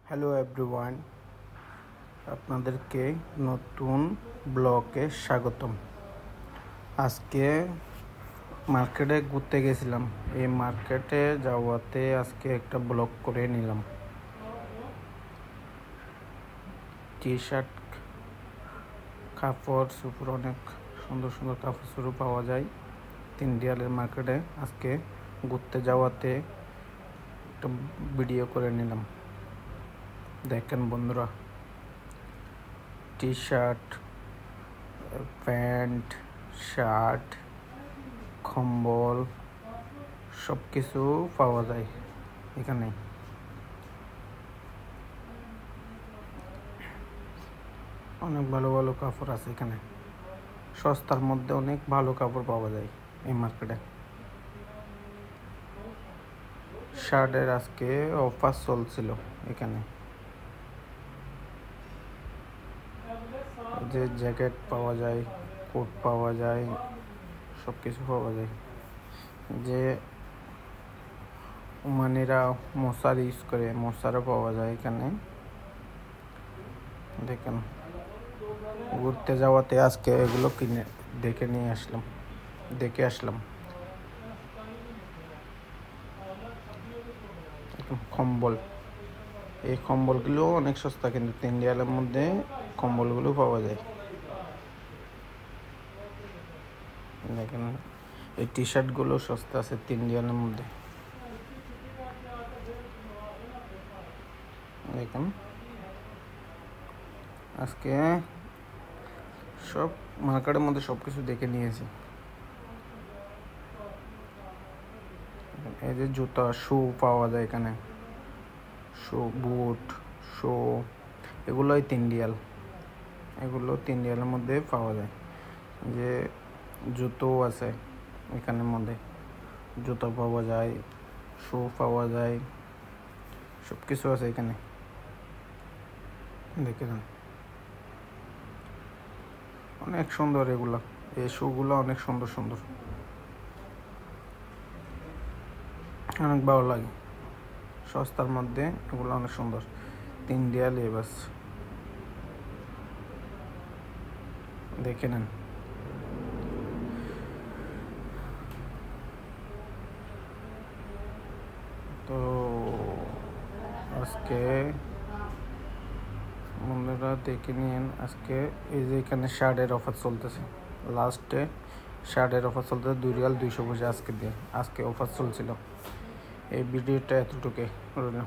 Hello everyone, আপনাদেরকে নতুন ব্লগে স্বাগতম। আজকে মার্কেটে ঘুরতে গেছিলাম। এই মার্কেটে যাওয়াতে আজকে একটা ব্লগ করে নিলাম। টি শার্ট, কাপড় সুপুর, অনেক সুন্দর সুন্দর কাপড় চোপড় পাওয়া যায় তিনডিয়ালের মার্কেটে। আজকে ঘুরতে যাওয়াতে একটা ভিডিও করে নিলাম। দেখেন বন্ধুরা, টি শার্ট, প্যান্ট, শার্ট, কম্বল সব কিছু পাওয়া যায় এখানে। অনেক ভালো ভালো কাপড় আছে এখানে। সস্তার মধ্যে অনেক ভালো কাপড় পাওয়া যায় এই মার্কেটে। শার্টের আজকে অফার চলছিল এখানে। যে জ্যাকেট পাওয়া যায়, কোট পাওয়া যায়, সব কিছু পাওয়া যায়। যে ওমানিরা মশার ইউজ করে, মশারও পাওয়া যায় এখানে। দেখেন, ঘুরতে যাওয়াতে আজকে এগুলো কিনে দেখে আসলাম। কম্বল, এই কম্বলগুলো অনেক সস্তা, কিন্তু তিনডিয়ালের মধ্যে কম্বলগুলো পাওয়া যায়। দেখেন, এই টি শার্টগুলো সস্তা আছে তিনডিয়ালের মধ্যে। দেখেন, আজকে সব মার্কেটের মধ্যে সব কিছু দেখে নিয়েছি। এই যে জুতা, শু পাওয়া যায় এখানে। শু, বুট, শু, এগুলোই তিনডিয়ালের মধ্যে পাওয়া যায়। যে জুতো আছে এখানের মধ্যে, জুতো পাওয়া যায়, শু পাওয়া যায়, সব কিছু আছে এখানে। দেখে যান, অনেক সুন্দর এগুলো। এই শুগুলো অনেক সুন্দর সুন্দর, অনেক ভালো লাগে। সস্তার মধ্যে এগুলো অনেক সুন্দর। তিনডিয়াল বাস দেখে নেন। তো আজকে বন্ধুরা দেখে নিন, আজকে এই যে এখানে শার্টের অফার চলতেছে। লাস্টে শার্টের অফার চলতেছে, 2 রিয়াল 200 পয়সা আজকে অফার চলছিল। এই ভিডিওটা এতটুকু রইল।